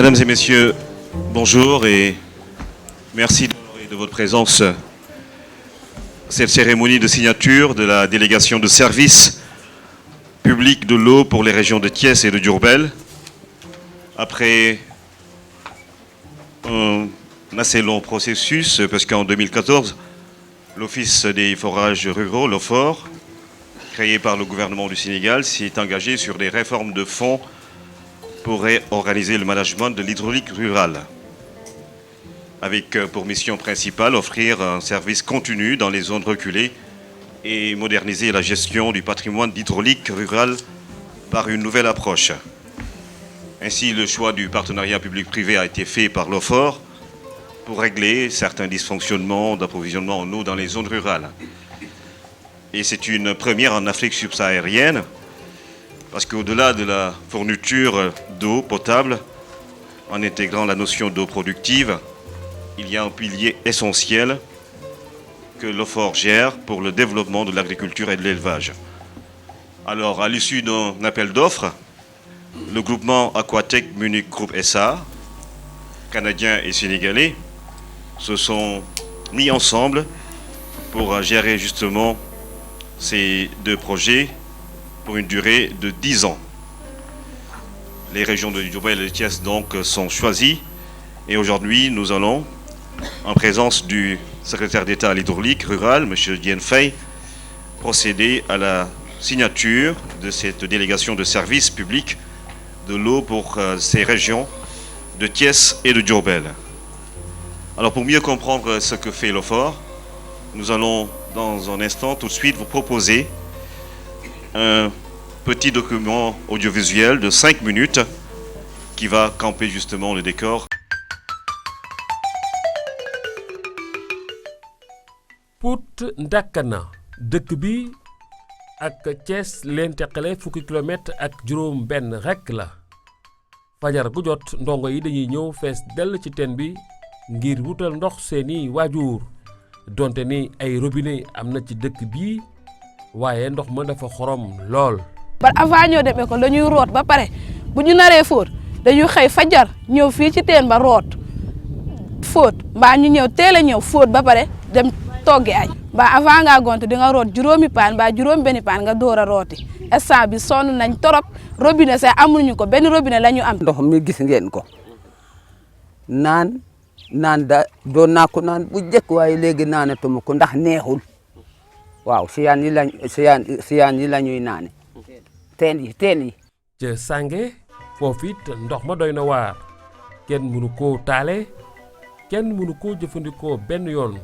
Mesdames et messieurs, bonjour et merci de votre présence à cette cérémonie de signature de la délégation de service public de l'eau pour les régions de Thiès et de Diourbel. Après un assez long processus, parce qu'en 2014, l'Office des forages ruraux, l'OFOR, créé par le gouvernement du Sénégal, s'est engagé sur des réformes de fonds pour organiser le management de l'hydraulique rurale, avec pour mission principale offrir un service continu dans les zones reculées et moderniser la gestion du patrimoine hydraulique rural par une nouvelle approche. Ainsi, le choix du partenariat public-privé a été fait par l'OFOR pour régler certains dysfonctionnements d'approvisionnement en eau dans les zones rurales. Et c'est une première en Afrique subsaharienne, parce qu'au-delà de la fourniture d'eau potable, en intégrant la notion d'eau productive, il y a un pilier essentiel que l'OFOR gère pour le développement de l'agriculture et de l'élevage. Alors, à l'issue d'un appel d'offres, le groupement Aquatech Munich Group SA, canadien et sénégalais, se sont mis ensemble pour gérer justement ces deux projets pour une durée de 10 ans. Les régions de Diourbel et de Thiès donc sont choisies et aujourd'hui nous allons, en présence du secrétaire d'État à l'hydraulique rurale, M. Diène Faye, procéder à la signature de cette délégation de service public de l'eau pour ces régions de Thiès et de Diourbel. Alors pour mieux comprendre ce que fait l'OFOR, nous allons dans un instant tout de suite vous proposer un petit document audiovisuel de 5 minutes qui va camper justement le décor. Pout Ndakana dëkk bi ak Thiès leen teqale fukki kilomètre ak juróom benn rekk la fajar gu jot ndongo yi dañuy ñëw fees dell ci teen bi ngir wutal ndox seeni waajur donte ni ay robinet am na ci dëkk bi waaye ndox ma dafa xorom lool. ba avant ñoo dem école dañuy root ba pare bu ñu naree fóot dañuy xëy fajar ñëw fii ci teen ba root fóot mbaa ñu ñëw teel a ñëw fóot ba pare dem toggi añ mbaa avant ngaa gont di nga root juróomi paan mbaa juróom benni paan nga door a rooti instant bi sonn nañ torop robinet sax amuñu ko benn robinet la ñu am. ndox mi gis ngeen ko naan da doon naa ko naan bu njëkk waaye léegi naanatuma ko ndax neexul waaw siyaan yi la ñuy naane teen yi ca Sange foofu it ndox ma doy na waar kenn mënu koo taale kenn mënu koo jëfandikoo benn yoon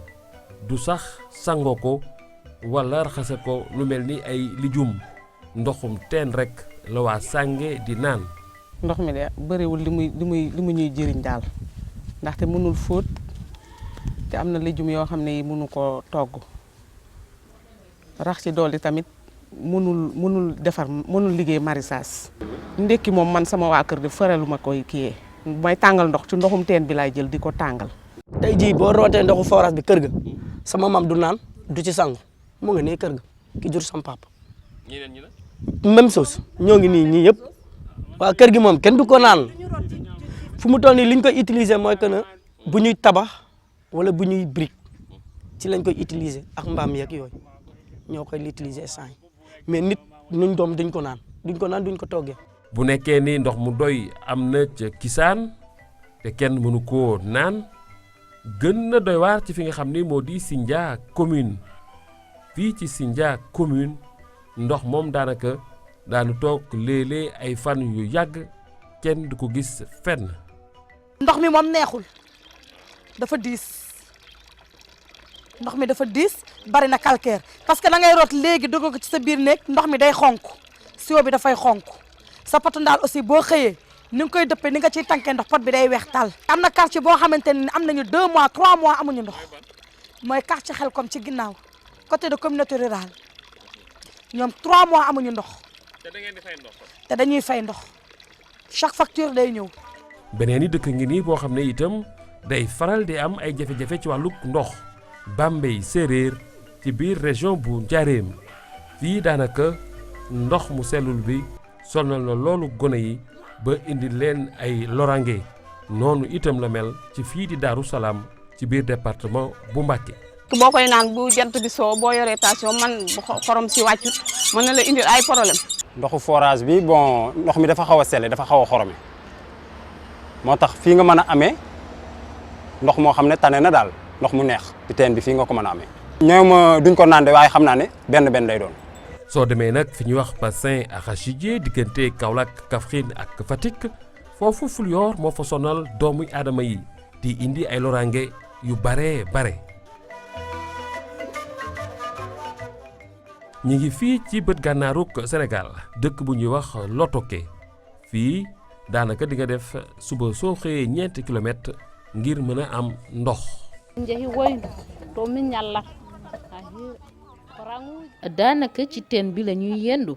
du sax sangoo ko wala raxase ko lu mel ni ay lijum ndoxum teen rek la waa Sange di naan. ndox mi de bëriwul li mu ñuy jëriñ daal ndaxte mënul fóot te am na lijum yoo xam ne mënu ko togg rax ci dolli tamit mënul liggéey maraîchage. ndekki moom man sama waa kër de faralu ma koy kiyee may tàngal ndox ci ndoxum teen bi laay jël di ko tàngal. tey jii boo rootee ndoxu forage bi kër ga sama mam du naan du ci sangu mu ngi nii kër ga ki jur sam papa. ñeneen ñi la. même chose ñoo ngi nii ñii yëpp waa kër gi moom kenn du ko naan fu mu toll nii li ñu koy utiliser mooy que ne bu ñuy tabax wala bu ñuy brique ci lañ koy utiliser ak mbaam yeeg yooyu ñoo koy utiliser saa yi mais nit ñun doom duñ ko naan duñ ko toggee. bu nekkee ni ndox mu doy am na ca Kisaan te kenn mënu koo naan gën na doy waar ci fi nga xam ni moo di Sindia commune fii ci Sindia commune ndox moom daanaka daanu toog léeg-léeg ay fan yu yàgg kenn du ko gis fenn. ndox mi moom neexul dafa diis ndox mi dafa diis bari na calcaire parce que da ngay root léegi dugg ko ci sa biir néeg ndox mi day xonk siwo bi dafay xonk sa potu ndaal aussi boo xëyee ni nga koy dëppee ni nga ciy tànkee ndox pot bi day weex tàll. am na quartier boo xamante ne am nañu 2 mois 3 mois amuñu ndox mooy quartier Xelkom ci ginnaaw côté de communauté rurale ñoom 3 mois amuñu ndox. te da ngeen di fay ndox. te dañuy fay ndox chaque facture day ñëw. beneen i dëkk ngi nii boo xam ne itam day faral di am ay jafe-jafe ci wàllu ndox Bambey séeréer ci biir région bu Njaaréem fii daanaka ndox mu sellul bi sonal na loolu gone yi ba indi leen ay lorange noonu itam la mel ci fii di Daaru Salaam ci biir département bu Mbacké. boo koy naan bu jant bi soo boo yoree tension man bu xorom si wàccut mën na la indil ay problème. ndoxu forage bi bon ndox mi dafa xaw a sell dafa xaw a xorome moo tax fii nga mën a amee ndox moo xam ne tane na daal ndox mu neex ci teen bi fii nga ko mën a amee. ñoom duñ ko naan de waaye xam naa ne benn lay doon. soo demee nag fi ñuy wax bassin arachidier diggante Kaolack Kaffrine ak Fatick foofu fulyoor moo fa sonal doomu aadama yi di indi ay loraange yu bare. ñi ngi fii ci bët gànnaaruk Sénégal dëkk bu ñuy wax Lotoké fii daanaka di nga def suba soo xëyee 4 kilomètres ngir mën a am ndox. daanaka ci teen bi la ñuy yendu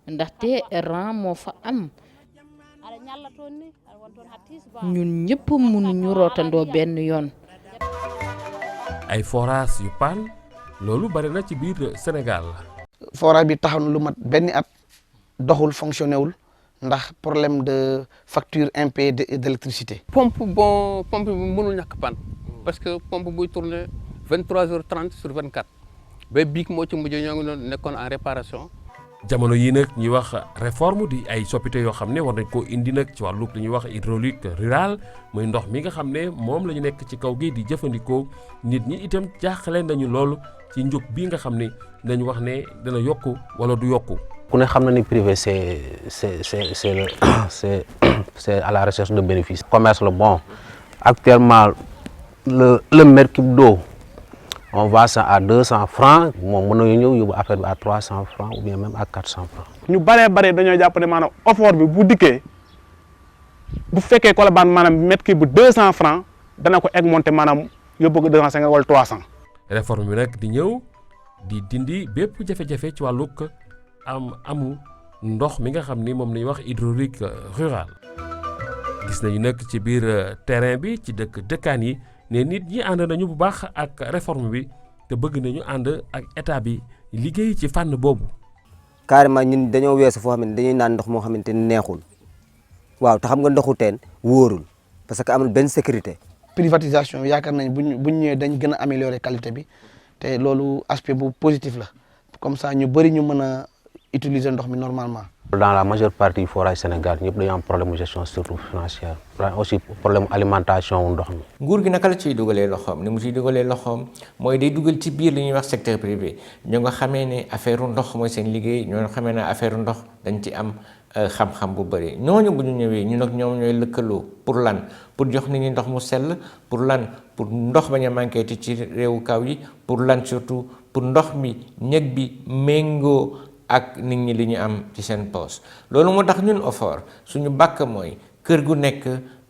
ndaxte ran moo fa am ñun ñëpp mënuñu rootandoo benn yoon. ay forage yu paan loolu bari na ci biir Sénégal. forage bi taxaw na lu mat benn at doxul fonctionné wul ndax problème de facture impayée d'électricité. pompe bi mënul ñàkk panne parce que pompe buy tourner 23h30 sur 24 ba biig moo ci mujj ñoo ngi doon nekkoon en réparation. jamono yii nag ñuy wax réforme di ay soppite yoo xam ne war nañ koo indi nag ci wàllu li ñuy wax hydraulique rural muy ndox mi nga xam ne moom la ñu nekk ci kaw gi di jëfandikoo nit ñi itam jaaxle nañu loolu ci njëg bii nga xam ne dañu wax ne dana yokku wala du yokku. ku ne xam na ni privé c'est à la recherche de bénéfices. commerce le bon actuellement le mètre cube d'eau on vend ça à 200 francs moom mën nañu ñëw yóbbu affaire bi à 300 francs ou bien même à 400 francs. ñu bare dañoo jàpp ne maanaam offre bi bu dikkee bu fekkee Colobane maanaam mètre cube bu 200 francs dana ko augmenter maanaam yóbbu ko 250 wala 300. réforme bi nag di ñëw di dindi bépp jafe-jafe ci wàllug amu ndox mi nga xam ni moom la ñuy wax hydraulique rural. gis nañu nag ci biir terrain bi ci dëkkaan yi ne nit ñi ànd nañu bu baax ak réforme bi te bëgg nañu ànd ak état bi liggéey ci fànn boobu. carrément ñun dañoo weesu foo xam ne dañuy naan ndox moo xamante ni neexul waaw te xam nga ndoxu teen wóorul parce que amul benn sécurité. privatisation yaakaar nañ buñ ñëwee dañ gën a améliorer qualité bi te loolu aspect bu positif la comme ça ñu bëri ñu mën a utiliser ndox mi normalement. dans la majeure partie forage Sénégal ñëpp dañoo am problème de gestion surtout financière aussi problème alimentation wu ndox mi. nguur gi naka la ciy dugalee loxoom ni mu ciy dugalee loxoom mooy day dugal ci biir li ñuy wax secteur privé ñoo nga xamee ne affaire ndox mooy seen liggéey ñoo nga xamee ne affaire ndox dañ ci am xam-xam bu bëri ñooñu bu ñu ñëwee ñun ak ñoom ñooy lëkkaloo pour lan pour jox nit ñi ndox mu sell pour lan pour ndox bañ a manqué ci réewu kaw yi pour lan surtout pour ndox mi ñeg bi méngoo ak nit ñi li ñu am ci seen poche loolu moo tax ñun OFOR suñu bàkk mooy kër gu nekk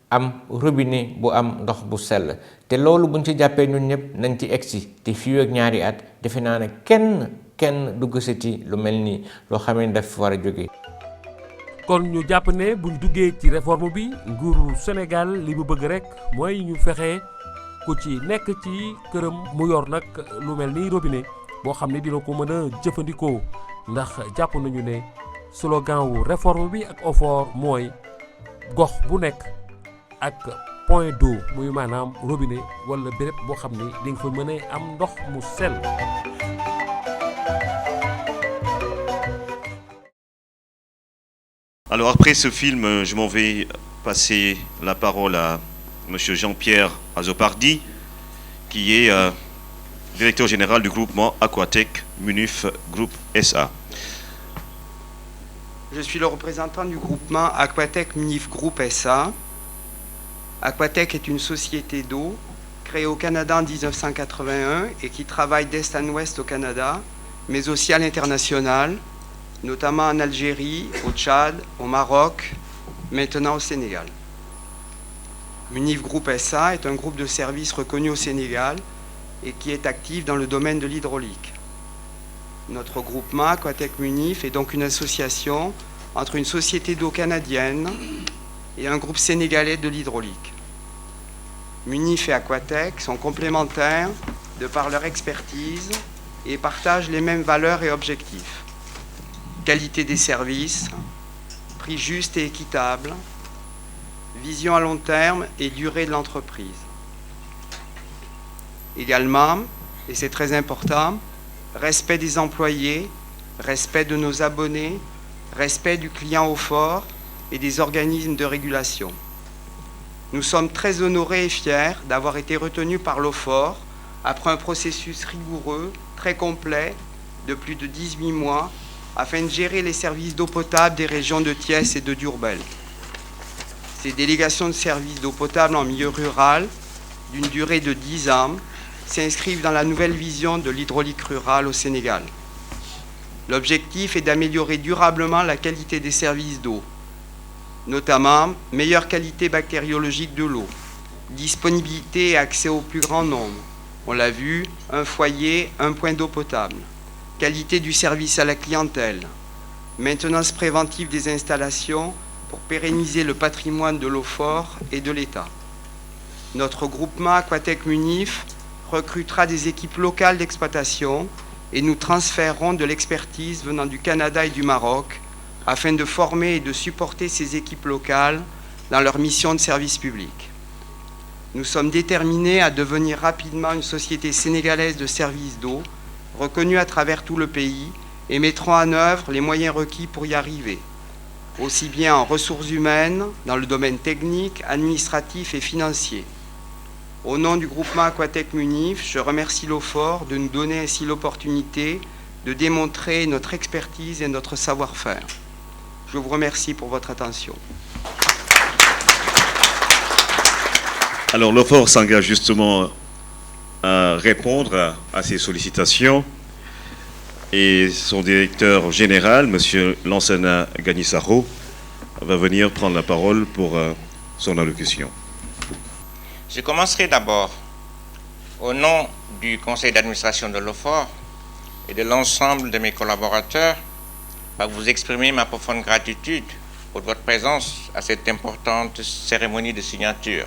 am robinet bu am ndox bu sell te loolu buñ ci jàppee ñun ñëpp nañ ci egsi te fii ak ñaari at defe naa ne kenn dugg ci lu mel nii loo xamee ne daf war a jóge. kon ñu jàpp ne buñ duggee ci réforme bi nguuru Sénégal li mu bëgg rek mooy ñu fexe ku ci nekk ci këram mu yor nag lu mel ni robinet boo xam ne dina ko mën a jëfandikoo. ndax jàpp nañu ne slogan wu réforme bi ak OFOR mooy gox bu nekk ak point d'eau muy maanaam robinet wala béréb boo xam ne di nga fa mën a am ndox mu sell. Alors après ce film, je m'en vais passer la parole à monsieur Jean-Pierre Azopardi, qui est directeur général du groupement Aquatech Munif Group SA. Je suis le représentant du groupement Aquatech Munif Group SA. Aquatech est une société d'eau créée au Canada en 1981 et qui travaille d'est en ouest au Canada, mais aussi à l'international, notamment en Algérie, au Tchad, au Maroc, maintenant au Sénégal. Munif Group SA est un groupe de services reconnu au Sénégal et qui est actif dans le domaine de l'hydraulique. Notre groupement Aquatech Munif est donc une association entre une société d'eau canadienne et un groupe sénégalais de l'hydraulique. Munif et Aquatech sont complémentaires de par leur expertise et partagent les mêmes valeurs et objectifs. Qualité des services, prix juste et équitable, vision à long terme et durée de l'entreprise. Également, et c'est très important, respect des employés, respect de nos abonnés, respect du client au fort et des organismes de régulation. Nous sommes très honorés et fiers d'avoir été retenus par l'OFOR après un processus rigoureux, très complet, de plus de 18 mois, afin de gérer les services d'eau potable des régions de Thiès et de Diourbel. Ces délégations de services d'eau potable en milieu rural, d'une durée de 10 ans, s'inscrivent dans la nouvelle vision de l'hydraulique rurale au Sénégal. L'objectif est d'améliorer durablement la qualité des services d'eau, notamment meilleure qualité bactériologique de l'eau, disponibilité et accès au plus grand nombre. On l'a vu, un foyer, un point d'eau potable. Qualité du service à la clientèle. Maintenance préventive des installations pour pérenniser le patrimoine de l'OFOR et de l'État. Notre groupement Aquatec Munif recrutera des équipes locales d'exploitation et nous transférerons de l'expertise venant du Canada et du Maroc afin de former et de supporter ces équipes locales dans leur mission de service public. Nous sommes déterminés à devenir rapidement une société sénégalaise de services d'eau, reconnue à travers tout le pays, et mettrons en œuvre les moyens requis pour y arriver, aussi bien en ressources humaines, dans le domaine technique, administratif et financier. Au nom du groupement Aquatec Munif, je remercie l'OFOR de nous donner ainsi l'opportunité de démontrer notre expertise et notre savoir-faire. Je vous remercie pour votre attention. Alors l'OFOR s'engage justement à répondre à ces sollicitations et son directeur général, M. Lansana Ganisaro, va venir prendre la parole pour son allocution. Je commencerai d'abord au nom du conseil d'administration de l'OFOR et de l'ensemble de mes collaborateurs par vous exprimer ma profonde gratitude pour votre présence à cette importante cérémonie de signature.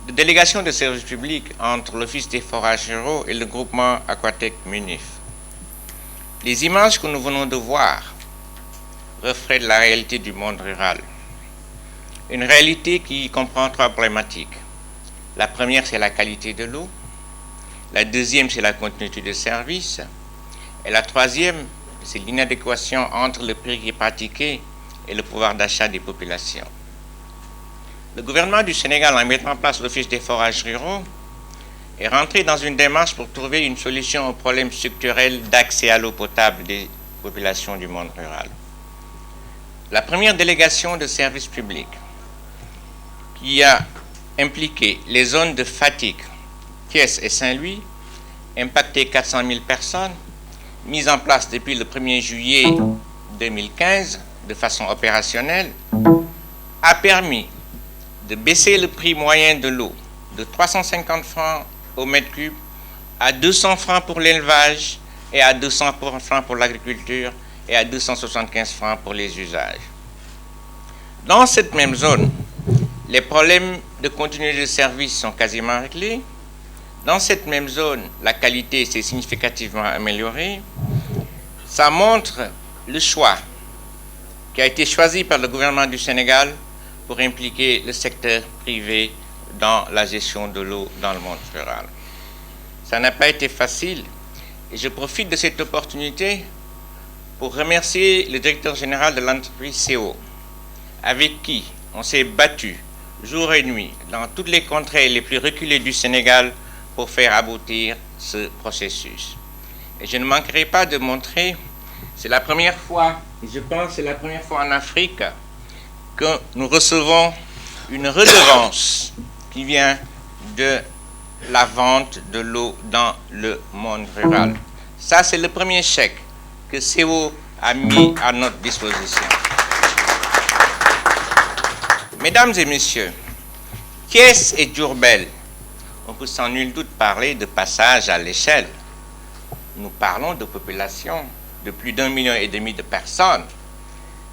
De délégation de service public entre l'Office des forages ruraux et le groupement Aquatec Munif. Les images que nous venons de voir reflètent la réalité du monde rural. Une réalité qui comprend trois problématiques. La première, c'est la qualité de l'eau. La deuxième, c'est la continuité de service. Et la troisième, c'est l'inadéquation entre le prix qui est pratiqué et le pouvoir d'achat des populations. Le gouvernement du Sénégal, en mettant en place l'Office des forages ruraux, est rentré dans une démarche pour trouver une solution au problème structurel d'accès à l'eau potable des populations du monde rural. La première délégation de service public, qui a impliqué les zones de Fatick, Thiès et Saint-Louis, impacté 400 000 personnes, mise en place depuis le 1er juillet 2015 de façon opérationnelle, a permis de baisser le prix moyen de l'eau de 350 francs au mètre cube à 200 francs pour l'élevage et à 200 francs pour l'agriculture et à 275 francs pour les usages. Dans cette même zone, les problèmes de continuité de service sont quasiment réglés. Dans cette même zone, la qualité s'est significativement améliorée. Ça montre le choix qui a été choisi par le gouvernement du Sénégal pour impliquer le secteur privé dans la gestion de l'eau dans le monde rural. Ça n'a pas été facile et je profite de cette opportunité pour remercier le directeur général de l'entreprise CO, avec qui on s'est battu jour et nuit dans toutes les contrées les plus reculées du Sénégal pour faire aboutir ce processus. Et je ne manquerai pas de montrer, c'est la première fois, je pense que c'est la première fois en Afrique que nous recevons une redevance qui vient de la vente de l'eau dans le monde rural. Ça, c'est le premier chèque que CO a mis à notre disposition. Mesdames et messieurs, Thiès et Diourbel, on peut sans nul doute parler de passage à l'échelle. Nous parlons de population de plus d'1,5 million de personnes.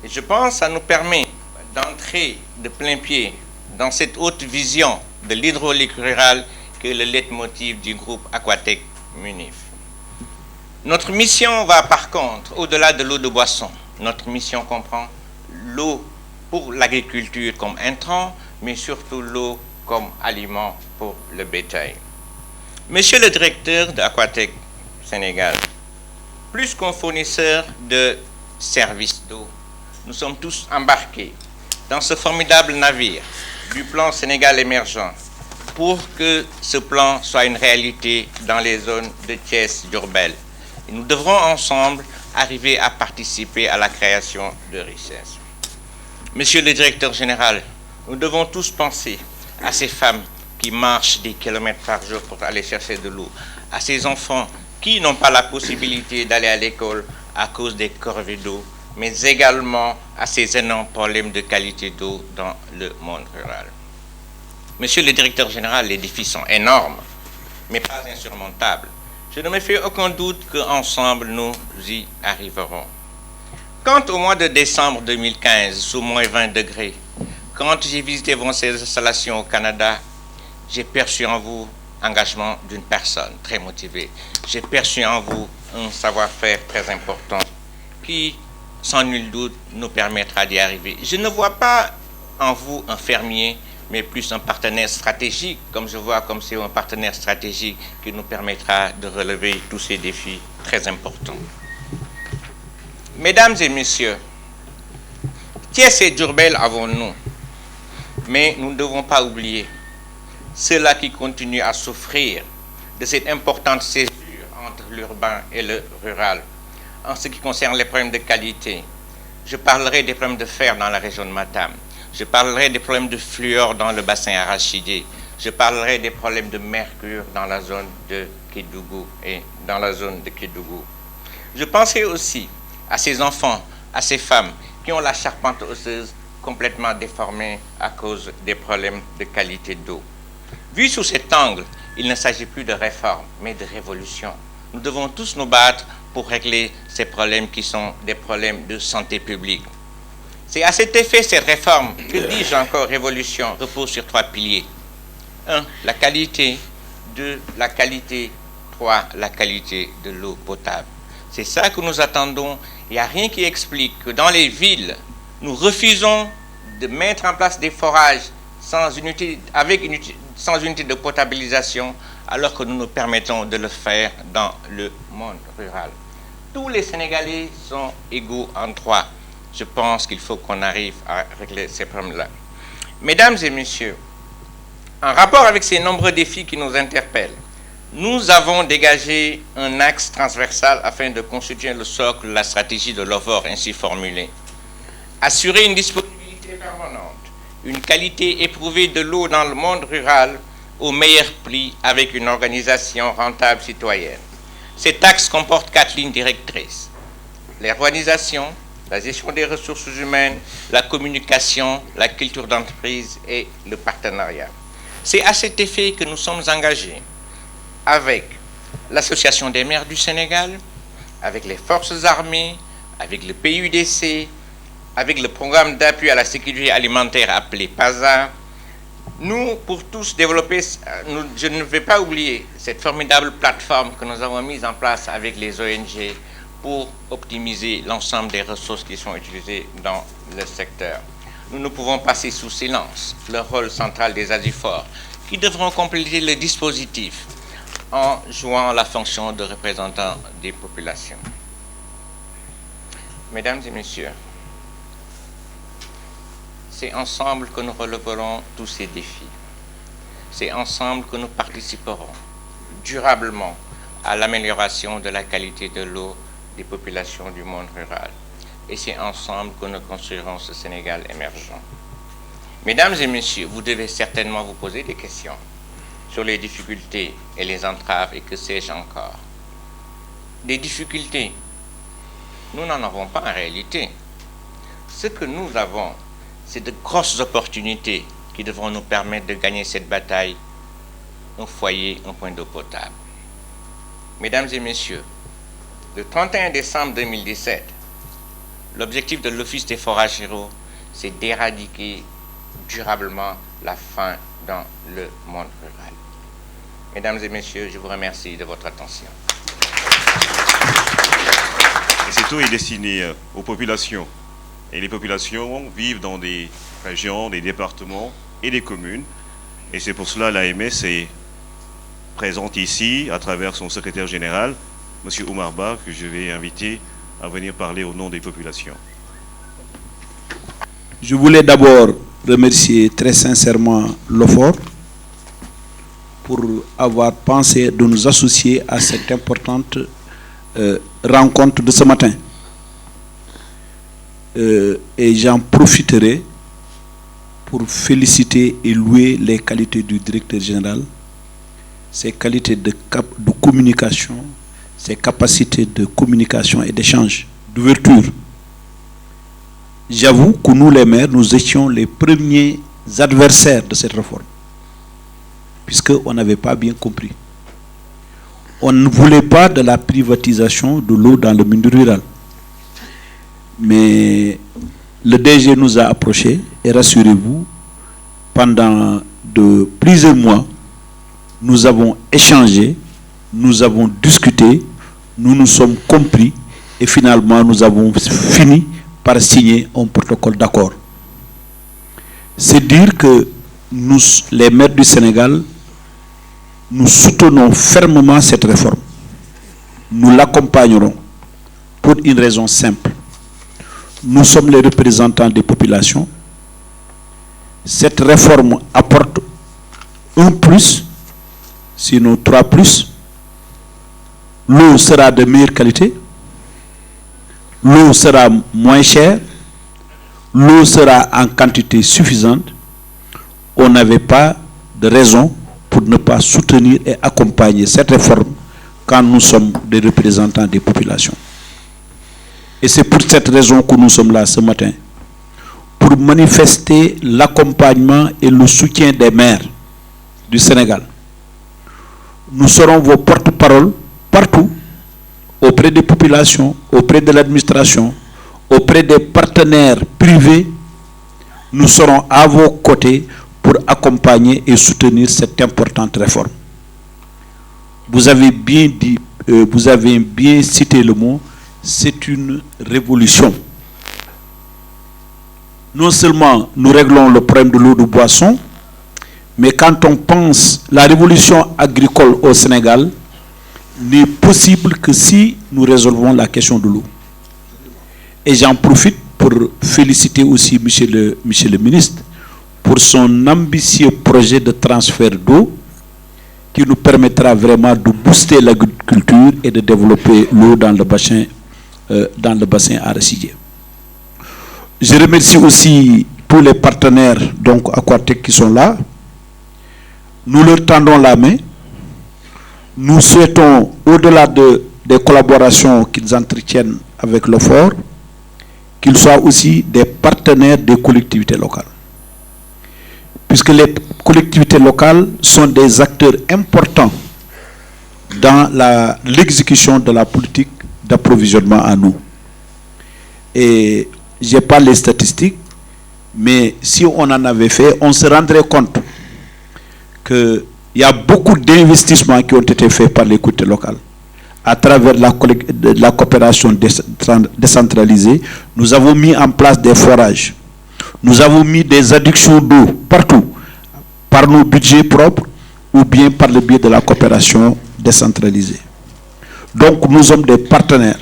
Et je pense que ça nous permet d'entrer de plein pied dans cette haute vision de l'hydraulique rurale que est le leitmotiv du groupe Aquatec Munif. Notre mission va par contre au-delà de l'eau de boisson. Notre mission comprend l'eau pour l'agriculture comme intrant, mais surtout l'eau comme aliment pour le bétail. Monsieur le directeur d'Aquatec Sénégal, plus qu'un fournisseur de services d'eau, nous sommes tous embarqués dans ce formidable navire du plan Sénégal émergent pour que ce plan soit une réalité dans les zones de Thiès-Diourbel. Et nous devrons ensemble arriver à participer à la création de richesses. Monsieur le directeur général, nous devons tous penser à ces femmes qui marchent des kilomètres par jour pour aller chercher de l'eau, à ces enfants qui n'ont pas la possibilité d'aller à l'école à cause des corvées d'eau, mais également à ces énormes problèmes de qualité d'eau dans le monde rural. Monsieur le directeur général, les défis sont énormes, mais pas insurmontables. Je ne me fais aucun doute qu'ensemble, nous y arriverons. Quant au mois de décembre 2015, sous moins 20 degrés, quand j'ai visité vos installations au Canada, j'ai perçu en vous l'engagement d'une personne très motivée. J'ai perçu en vous un savoir-faire très important qui, sans nul doute, nous permettra d'y arriver. Je ne vois pas en vous un fermier, mais plus un partenaire stratégique, comme je vois comme c'est un partenaire stratégique qui nous permettra de relever tous ces défis très importants. Mesdames et messieurs, Thiès et Diourbel avons-nous, mais nous ne devons pas oublier ceux-là qui continuent à souffrir de cette importante césure entre l'urbain et le rural. En ce qui concerne les problèmes de qualité, je parlerai des problèmes de fer dans la région de Matam. Je parlerai des problèmes de fluor dans le bassin arachidier. Je parlerai des problèmes de mercure dans la zone de Kédougou et dans la zone de Kédougou. Je penserai aussi à ces enfants, à ces femmes qui ont la charpente osseuse complètement déformée à cause des problèmes de qualité d'eau. Vu sous cet angle, il ne s'agit plus de réforme, mais de révolution. Nous devons tous nous battre pour régler ces problèmes qui sont des problèmes de santé publique. C'est à cet effet, cette réforme, que dis-je encore, révolution, repose sur 3 piliers. 1. La qualité. 2. La qualité. 3. La qualité de l'eau potable. C'est ça que nous attendons. Il n'y a rien qui explique que dans les villes, nous refusons de mettre en place des forages sans unité de potabilisation, alors que nous nous permettons de le faire dans le monde rural. Tous les Sénégalais sont égaux en droit. Je pense qu'il faut qu'on arrive à régler ces problèmes-là. Mesdames et messieurs, en rapport avec ces nombreux défis qui nous interpellent, nous avons dégagé un axe transversal afin de constituer le socle de la stratégie de l'OFOR ainsi formulée. Assurer une disponibilité permanente, une qualité éprouvée de l'eau dans le monde rural au meilleur prix avec une organisation rentable citoyenne. Cet axe comporte 4 lignes directrices. L'urbanisation, la gestion des ressources humaines, la communication, la culture d'entreprise et le partenariat. C'est à cet effet que nous sommes engagés avec l'Association des maires du Sénégal, avec les forces armées, avec le PUDC, avec le programme d'appui à la sécurité alimentaire appelé PASA. Nous, pour tous développer, je ne vais pas oublier cette formidable plateforme que nous avons mise en place avec les ONG pour optimiser l'ensemble des ressources qui sont utilisées dans le secteur. Nous ne pouvons passer sous silence le rôle central des ASUFOR, qui devront compléter le dispositif en jouant la fonction de représentant des populations. Mesdames et messieurs, c'est ensemble que nous relèverons tous ces défis. C'est ensemble que nous participerons durablement à l'amélioration de la qualité de l'eau des populations du monde rural. Et c'est ensemble que nous construirons ce Sénégal émergent. Mesdames et messieurs, vous devez certainement vous poser des questions sur les difficultés et les entraves et que sais-je encore. Des difficultés, nous n'en avons pas en réalité. Ce que nous avons, c'est de grosses opportunités qui devront nous permettre de gagner cette bataille, un foyer, un point d'eau potable. Mesdames et messieurs, le 31 décembre 2017, l'objectif de l'Office des forages ruraux, c'est d'éradiquer durablement la faim dans le monde rural. Mesdames et messieurs, je vous remercie de votre attention. Et cet eau est destiné aux populations Et les populations vivent dans des régions, des départements et des communes. Et c'est pour cela l'AMS est présente ici à travers son secrétaire général, M. Oumar Ba, que je vais inviter à venir parler au nom des populations. Je voulais d'abord remercier très sincèrement l'OFOR pour avoir pensé de nous associer à cette importante rencontre de ce matin. Et j'en profiterai pour féliciter et louer les qualités du directeur général, ses qualités de communication, ses capacités de communication et d'échange, d'ouverture. J'avoue que nous, les maires, nous étions les premiers adversaires de cette réforme, puisqu'on n'avait pas bien compris. On ne voulait pas de la privatisation de l'eau dans le milieu rural. Mais le DG nous a approchés et rassurez-vous, pendant de plusieurs mois, nous avons échangé, nous avons discuté, nous nous sommes compris et finalement nous avons fini par signer un protocole d'accord. C'est dire que nous, les maires du Sénégal, nous soutenons fermement cette réforme. Nous l'accompagnerons pour une raison simple. Nous sommes les représentants des populations. Cette réforme apporte un plus, sinon 3 plus. L'eau sera de meilleure qualité. L'eau sera moins chère. L'eau sera en quantité suffisante. On n'avait pas de raison pour ne pas soutenir et accompagner cette réforme quand nous sommes des représentants des populations. Et c'est pour cette raison que nous sommes là ce matin, pour manifester l'accompagnement et le soutien des maires du Sénégal. Nous serons vos porte-parole partout, auprès des populations, auprès de l'administration, auprès des partenaires privés. Nous serons à vos côtés pour accompagner et soutenir cette importante réforme. Vous avez bien dit, vous avez bien cité le mot, c'est une révolution. Non seulement nous réglons le problème de l'eau de boisson, mais quand on pense la révolution agricole au Sénégal, n'est possible que si nous résolvons la question de l'eau. Et j'en profite pour féliciter aussi monsieur le ministre pour son ambitieux projet de transfert d'eau qui nous permettra vraiment de booster l'agriculture et de développer l'eau dans le bassin arachidier. Je remercie aussi tous les partenaires donc Aquatec qui sont là. Nous leur tendons la main. Nous souhaitons, au-delà des collaborations qu'ils entretiennent avec l'OFOR, qu'ils soient aussi des partenaires des collectivités locales. Puisque les collectivités locales sont des acteurs importants dans l'exécution de la politique d'approvisionnement en eau. Et je n'ai pas les statistiques, mais si on en avait fait, on se rendrait compte qu'il y a beaucoup d'investissements qui ont été faits par les collectivités locales. À travers la coopération décentralisée, nous avons mis en place des forages. Nous avons mis des adductions d'eau partout, par nos budgets propres ou bien par le biais de la coopération décentralisée. Donc nous sommes des partenaires.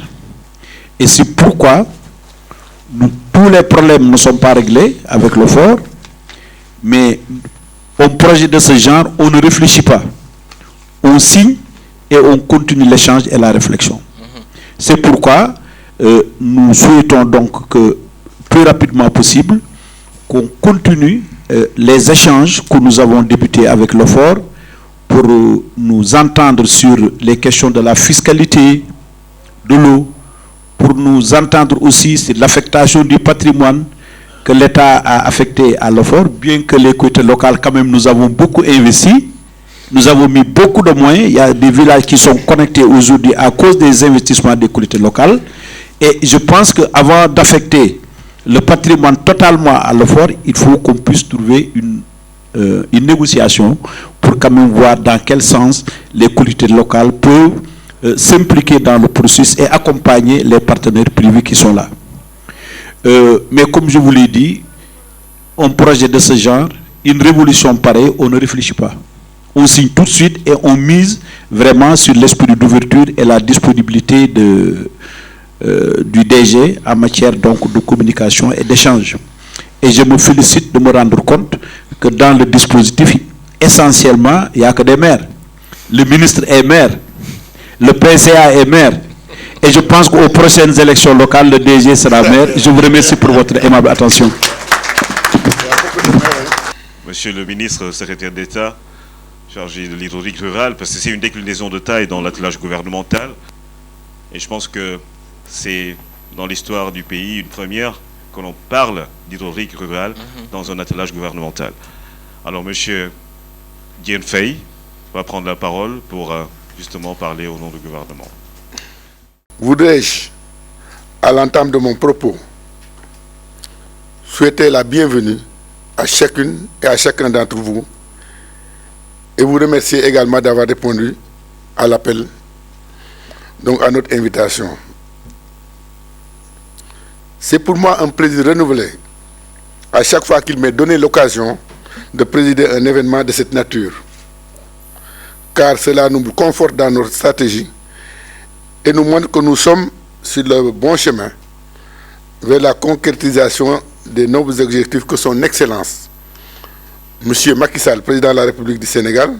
Et c'est pourquoi tous les problèmes ne sont pas réglés avec l'OFOR, mais un projet de ce genre, on ne réfléchit pas. On signe et on continue l'échange et la réflexion. C'est pourquoi nous souhaitons donc que, plus rapidement possible, qu'on continue les échanges que nous avons débutés avec l'OFOR pour nous entendre sur les questions de la fiscalité de l'eau, pour nous entendre aussi sur l'affectation du patrimoine que l'État a affecté à l'OFOR, bien que les collectivités locales, quand même, nous avons beaucoup investi, nous avons mis beaucoup de moyens. Il y a des villages qui sont connectés aujourd'hui à cause des investissements des collectivités locales. Et je pense qu'avant d'affecter le patrimoine totalement à l'OFOR, il faut qu'on puisse trouver une négociation pour quand même voir dans quel sens les collectivités locales peuvent s'impliquer dans le processus et accompagner les partenaires privés qui sont là. Mais comme je vous l'ai dit, un projet de ce genre, une révolution pareille, on ne réfléchit pas. On signe tout de suite et on mise vraiment sur l'esprit d'ouverture et la disponibilité du DG en matière donc de communication et d'échange. Et je me félicite de me rendre compte que dans le dispositif, essentiellement, il n'y a que des maires. Le ministre est maire, le PCA est maire. Et je pense qu'aux prochaines élections locales, le DG sera maire. Je vous remercie pour votre aimable attention. Monsieur le ministre, secrétaire d'État, chargé de l'hydraulique rurale, parce que c'est une déclinaison de taille dans l'attelage gouvernemental. Et je pense que c'est dans l'histoire du pays une première que l'on parle d'hydraulique rurale dans un attelage gouvernemental. Alors, monsieur Diène Faye va prendre la parole pour justement parler au nom du gouvernement. Voudrais-je, à l'entame de mon propos, souhaiter la bienvenue à chacune et à chacun d'entre vous et vous remercier également d'avoir répondu à l'appel, donc à notre invitation. C'est pour moi un plaisir renouvelé à chaque fois qu'il m'est donné l'occasion de présider un événement de cette nature, car cela nous conforte dans notre stratégie et nous montre que nous sommes sur le bon chemin vers la concrétisation des nobles objectifs que son Excellence, M. Macky Sall, président de la République du Sénégal,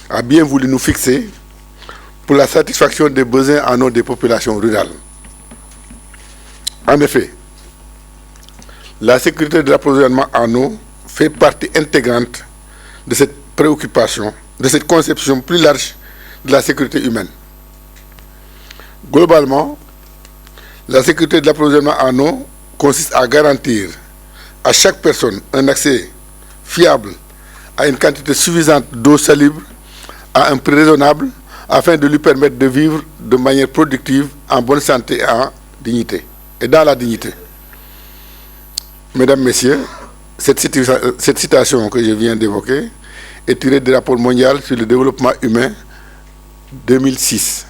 a bien voulu nous fixer pour la satisfaction des besoins en eau des populations rurales. En effet, la sécurité de l'approvisionnement en eau fait partie intégrante de cette préoccupation, de cette conception plus large de la sécurité humaine. Globalement, la sécurité de l'approvisionnement en eau consiste à garantir à chaque personne un accès fiable à une quantité suffisante d'eau salubre à un prix raisonnable afin de lui permettre de vivre de manière productive, en bonne santé et en dignité. Et dans la dignité. Mesdames, Messieurs, cette citation que je viens d'évoquer est tirée du rapport mondial sur le développement humain 2006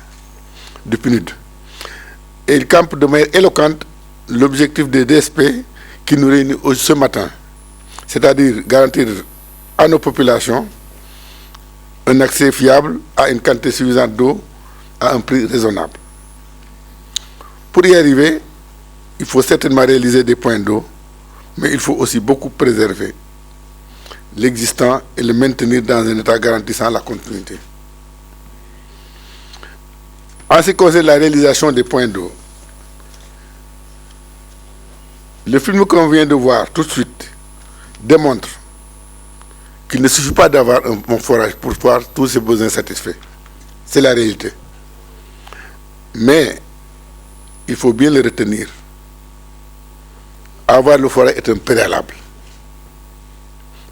du PNUD. Et il campe de manière éloquente l'objectif des DSP qui nous réunit ce matin, c'est-à-dire garantir à nos populations un accès fiable à une quantité suffisante d'eau à un prix raisonnable. Pour y arriver, il faut certainement réaliser des points d'eau, mais il faut aussi beaucoup préserver l'existant et le maintenir dans un état garantissant la continuité. En ce qui concerne la réalisation des points d'eau, le film qu'on vient de voir tout de suite démontre qu'il ne suffit pas d'avoir un bon forage pour voir tous ses besoins satisfaits. C'est la réalité. Mais il faut bien le retenir. Avoir le forage est un préalable.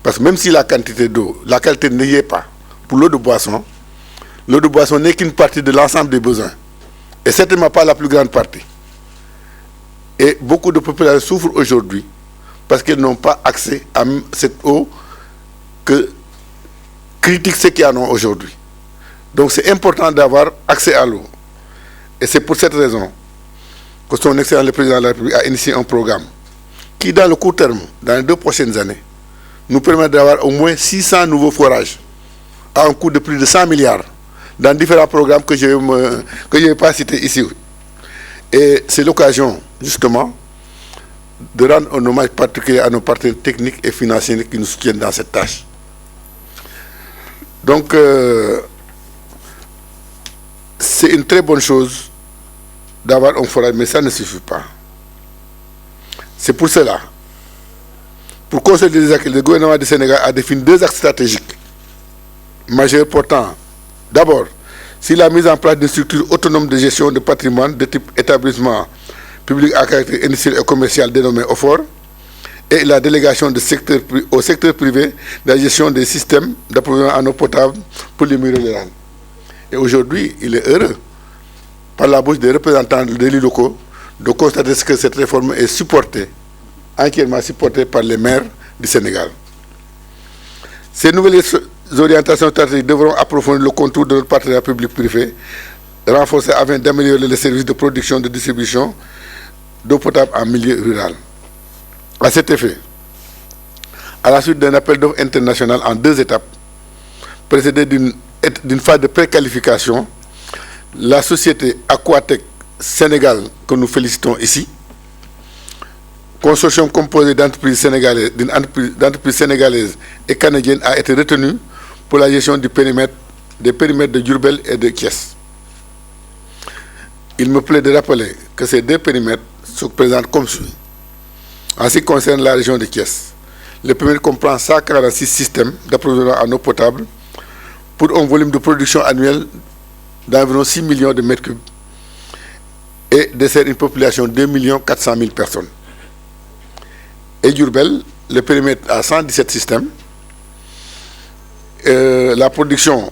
Parce que même si la quantité d'eau, la qualité n'y est pas, pour l'eau de boisson n'est qu'une partie de l'ensemble des besoins. Et certainement pas la plus grande partie. Et beaucoup de populations souffrent aujourd'hui parce qu'elles n'ont pas accès à cette eau que critiquent ceux qui en ont aujourd'hui. Donc c'est important d'avoir accès à l'eau. Et c'est pour cette raison que son Excellence le Président de la République a initié un programme qui, dans le court terme, dans les 2 prochaines années, nous permet d'avoir au moins 600 nouveaux forages à un coût de plus de 100 milliards dans différents programmes que je ne vais pas citer ici. Et c'est l'occasion, justement, de rendre un hommage particulier à nos partenaires techniques et financiers qui nous soutiennent dans cette tâche. Donc, c'est une très bonne chose d'avoir un forage, mais ça ne suffit pas. C'est pour cela, pour consolider les acquis, le gouvernement du Sénégal a défini 2 axes stratégiques majeurs portant, d'abord, sur la mise en place d'une structure autonome de gestion de patrimoine de type établissement public à caractère industriel et commercial dénommé OFOR, et la délégation au secteur privé de la gestion des systèmes d'approvisionnement en eau potable pour les milieux ruraux. Et aujourd'hui, il est heureux, par la bouche des représentants des élus locaux, de constater que cette réforme est supportée, entièrement supportée par les maires du Sénégal. Ces nouvelles orientations stratégiques devront approfondir le contour de notre partenariat public-privé, renforcer afin d'améliorer les services de production et de distribution d'eau potable en milieu rural. À cet effet, à la suite d'un appel d'offres international en 2 étapes, précédé d'une phase de préqualification, la société Aquatec Sénégal, que nous félicitons ici, consortium composé d'entreprises sénégalaises, d'entreprises sénégalaises et canadiennes, a été retenue pour la gestion des périmètres de Diourbel et de Thiès. Il me plaît de rappeler que ces 2 périmètres se présentent comme suit. En ce qui concerne la région de Thiès, le périmètre comprend 146 systèmes d'approvisionnement en eau potable pour un volume de production annuel d'environ 6 millions de mètres cubes et dessert une population de 2 400 000 personnes. Et Diourbel, le périmètre a 117 systèmes. La production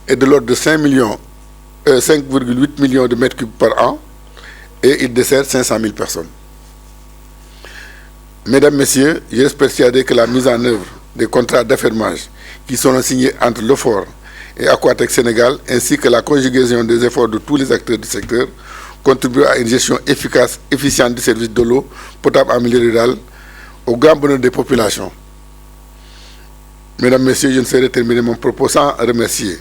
est de l'ordre de 5,8 millions de mètres cubes par an et il dessert 500 000 personnes. Mesdames, Messieurs, je reste persuadé que la mise en œuvre des contrats d'affermage qui seront signés entre l'OFOR et Aquatec Sénégal, ainsi que la conjugaison des efforts de tous les acteurs du secteur, contribuera à une gestion efficace, efficiente du service de l'eau potable en milieu rural, au grand bonheur des populations. Mesdames, Messieurs, je ne saurais terminer mon propos sans remercier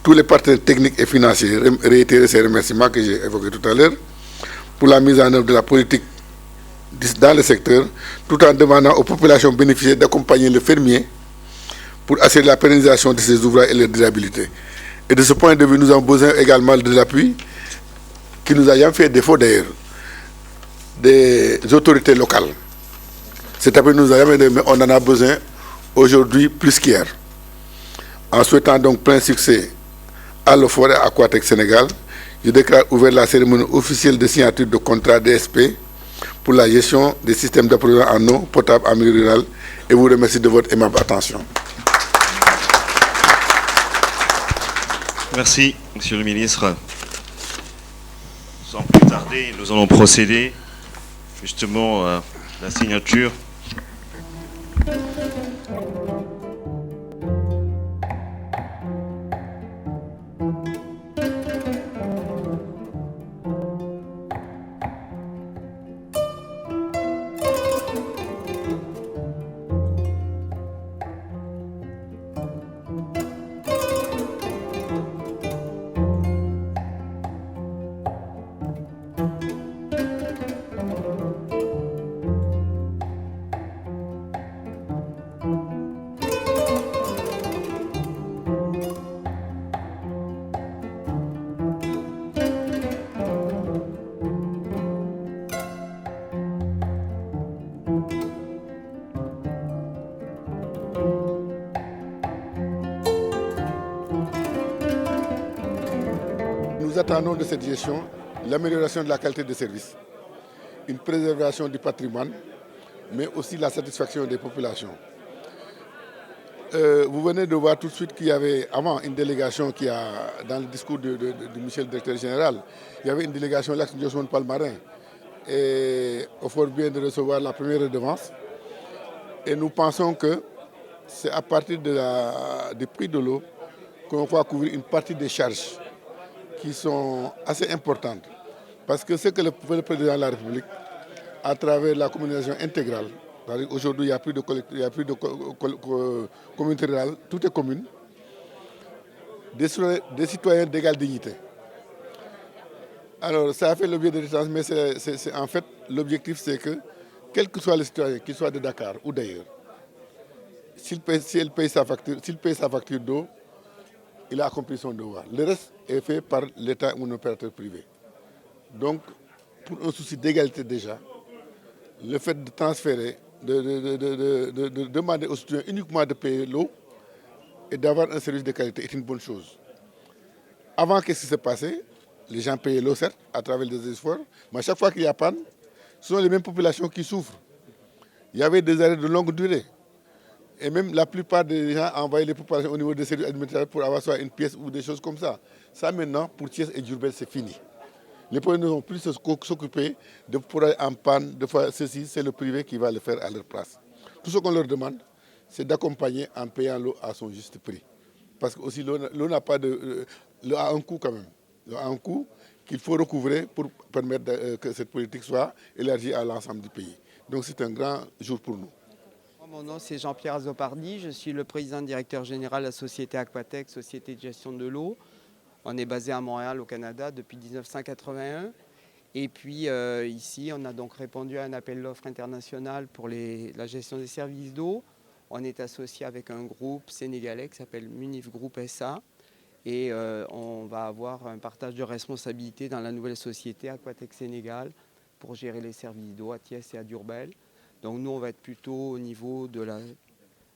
tous les partenaires techniques et financiers, réitérer ces remerciements que j'ai évoqués tout à l'heure, pour la mise en œuvre de la politique dans le secteur, tout en demandant aux populations bénéficiaires d'accompagner le fermier pour assurer la pérennisation de ces ouvrages et leur durabilité. Et de ce point de vue, nous avons besoin également de l'appui qui nous a jamais fait défaut d'ailleurs, des autorités locales. Cet appui nous a jamais donné, mais on en a besoin aujourd'hui plus qu'hier. En souhaitant donc plein succès à l'OFOR et à Aquatec Sénégal, je déclare ouvert la cérémonie officielle de signature de contrat DSP pour la gestion des systèmes d'approvisionnement en eau potable en milieu rural et vous remercie de votre aimable attention. Merci, Monsieur le Ministre. Sans plus tarder, nous allons procéder justement à la signature. Nous attendons de cette gestion l'amélioration de la qualité de service, une préservation du patrimoine, mais aussi la satisfaction des populations. Vous venez de voir tout de suite qu'il y avait avant une délégation qui a, dans le discours du monsieur le directeur général, il y avait une délégation l'axe Josmone Palmarin et au fort bien de recevoir la première redevance. Et nous pensons que c'est à partir du prix de l'eau qu'on va couvrir une partie des charges qui sont assez importantes. Parce que ce que le président de la République, à travers la communication intégrale, aujourd'hui il n'y a plus de communauté rurale, tout est commune, des citoyens d'égale dignité. Alors ça a fait l'objet de l'échange, mais en fait l'objectif c'est que, quel que soit le citoyen, qu'il soit de Dakar ou d'ailleurs, s'il paye sa facture d'eau, il a accompli son devoir. Le reste est fait par l'État ou un opérateur privé. Donc, pour un souci d'égalité déjà, le fait de transférer, de demander aux citoyens uniquement de payer l'eau et d'avoir un service de qualité est une bonne chose. Avant, qu'est-ce qui s'est passé? Les gens payaient l'eau, certes, à travers des efforts, mais à chaque fois qu'il y a panne, ce sont les mêmes populations qui souffrent. Il y avait des arrêts de longue durée. Et même la plupart des gens envoyaient les populations au niveau des services administratifs pour avoir soit une pièce ou des choses comme ça. Ça maintenant, pour Thiès et Diourbel, c'est fini. Les populations ne vont plus s'occuper de pour aller en panne, de faire ceci, c'est le privé qui va le faire à leur place. Tout ce qu'on leur demande, c'est d'accompagner en payant l'eau à son juste prix. Parce que aussi l'eau n'a pas de... l'eau a un coût quand même. L'eau a un coût qu'il faut recouvrer pour permettre que cette politique soit élargie à l'ensemble du pays. Donc c'est un grand jour pour nous. Mon nom c'est Jean-Pierre Azopardi, je suis le président directeur général de la société Aquatec, société de gestion de l'eau. On est basé à Montréal au Canada depuis 1981. Et puis ici, on a donc répondu à un appel d'offres international pour la gestion des services d'eau. On est associé avec un groupe sénégalais qui s'appelle Munif Group SA. Et on va avoir un partage de responsabilités dans la nouvelle société Aquatec Sénégal pour gérer les services d'eau à Thiès et à Diourbel. Donc nous, on va être plutôt au niveau de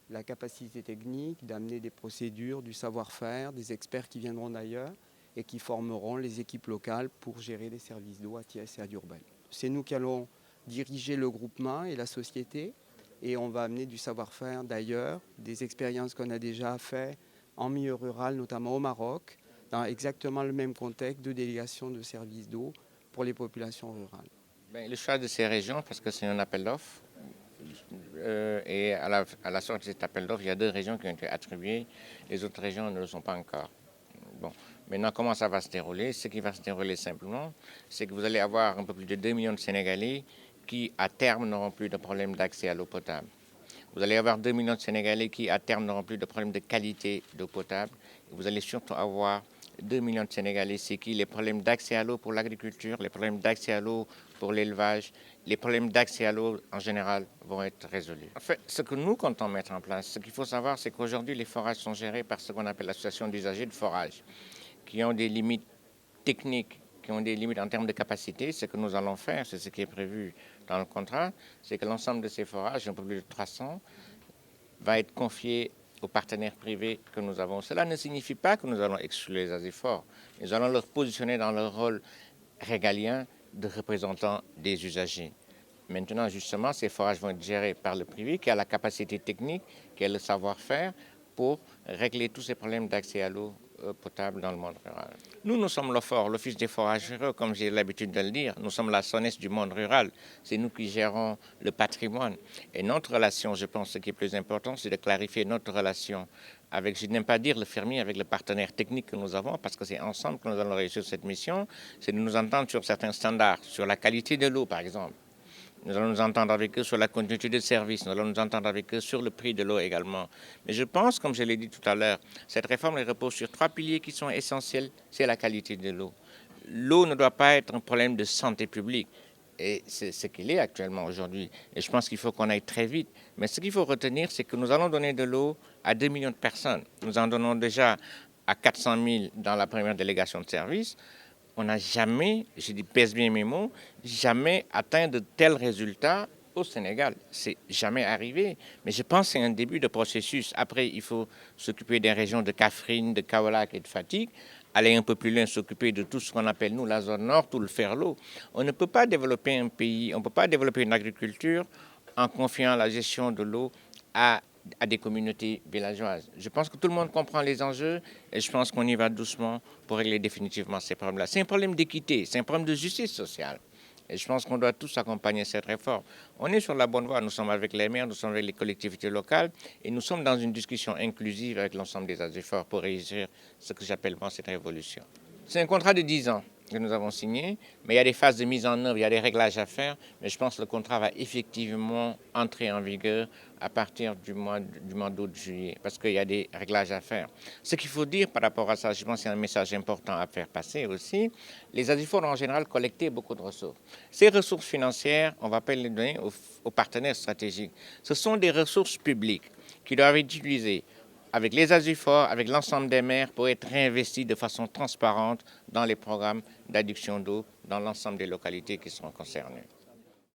la capacité technique, d'amener des procédures, du savoir-faire, des experts qui viendront d'ailleurs et qui formeront les équipes locales pour gérer les services d'eau à Thiès et à Diourbel. C'est nous qui allons diriger le groupement et la société et on va amener du savoir-faire d'ailleurs, des expériences qu'on a déjà faites en milieu rural, notamment au Maroc, dans exactement le même contexte de délégation de services d'eau pour les populations rurales. Le choix de ces régions, parce que c'est un appel d'offres, et à la sortie de cet appel d'offres, il y a 2 régions qui ont été attribuées, les autres régions ne le sont pas encore. Bon. Maintenant, comment ça va se dérouler? Ce qui va se dérouler simplement, c'est que vous allez avoir un peu plus de 2 millions de Sénégalais qui, à terme, n'auront plus de problème d'accès à l'eau potable. Vous allez avoir 2 millions de Sénégalais qui, à terme, n'auront plus de problème de qualité d'eau potable. Et vous allez surtout avoir 2 millions de Sénégalais, c'est qui les problèmes d'accès à l'eau pour l'agriculture, les problèmes d'accès à l'eau pour l'élevage, les problèmes d'accès à l'eau en général vont être résolus. En fait, ce que nous comptons mettre en place, ce qu'il faut savoir, c'est qu'aujourd'hui, les forages sont gérés par ce qu'on appelle l'association d'usagers de forage, qui ont des limites techniques, qui ont des limites en termes de capacité. Ce que nous allons faire, c'est ce qui est prévu dans le contrat, c'est que l'ensemble de ces forages, un peu plus de 300, va être confié aux partenaires privés que nous avons. Cela ne signifie pas que nous allons exclure les Asifor. Nous allons leur positionner dans leur rôle régalien de représentants des usagers. Maintenant, justement, ces forages vont être gérés par le privé qui a la capacité technique, qui a le savoir-faire pour régler tous ces problèmes d'accès à l'eau potable dans le monde rural. Nous sommes l'OFOR, l'Office des forages ruraux, comme j'ai l'habitude de le dire. Nous sommes la SONES du monde rural. C'est nous qui gérons le patrimoine. Et notre relation, je pense, ce qui est plus important, c'est de clarifier notre relation avec, je n'aime pas dire le fermier, avec le partenaire technique que nous avons, parce que c'est ensemble que nous allons réussir cette mission, c'est de nous entendre sur certains standards, sur la qualité de l'eau, par exemple. Nous allons nous entendre avec eux sur la continuité de service, nous allons nous entendre avec eux sur le prix de l'eau également. Mais je pense, comme je l'ai dit tout à l'heure, cette réforme elle repose sur 3 piliers qui sont essentiels, c'est la qualité de l'eau. L'eau ne doit pas être un problème de santé publique, et c'est ce qu'il est actuellement aujourd'hui. Et je pense qu'il faut qu'on aille très vite. Mais ce qu'il faut retenir, c'est que nous allons donner de l'eau à 2 millions de personnes. Nous en donnons déjà à 400 000 dans la première délégation de service. On n'a jamais, je dis pèse bien mes mots, jamais atteint de tels résultats au Sénégal. C'est jamais arrivé. Mais je pense que c'est un début de processus. Après, il faut s'occuper des régions de Kaffrine, de Kaolack et de Fatick, aller un peu plus loin, s'occuper de tout ce qu'on appelle, nous, la zone nord, tout le Ferlo. On ne peut pas développer un pays, on ne peut pas développer une agriculture en confiant la gestion de l'eau à des communautés villageoises. Je pense que tout le monde comprend les enjeux et je pense qu'on y va doucement pour régler définitivement ces problèmes-là. C'est un problème d'équité, c'est un problème de justice sociale. Et je pense qu'on doit tous accompagner cette réforme. On est sur la bonne voie, nous sommes avec les maires, nous sommes avec les collectivités locales et nous sommes dans une discussion inclusive avec l'ensemble des Asifor pour réussir ce que j'appelle moi cette révolution. C'est un contrat de 10 ans que nous avons signé, mais il y a des phases de mise en œuvre, il y a des réglages à faire, mais je pense que le contrat va effectivement entrer en vigueur à partir du mois d'août-juillet, parce qu'il y a des réglages à faire. Ce qu'il faut dire par rapport à ça, je pense que c'est un message important à faire passer aussi, les Asifor ont en général collecté beaucoup de ressources. Ces ressources financières, on ne va pas les donner aux partenaires stratégiques. Ce sont des ressources publiques qui doivent être utilisées avec les Asifor, avec l'ensemble des maires, pour être réinvestis de façon transparente dans les programmes d'adduction d'eau dans l'ensemble des localités qui seront concernées.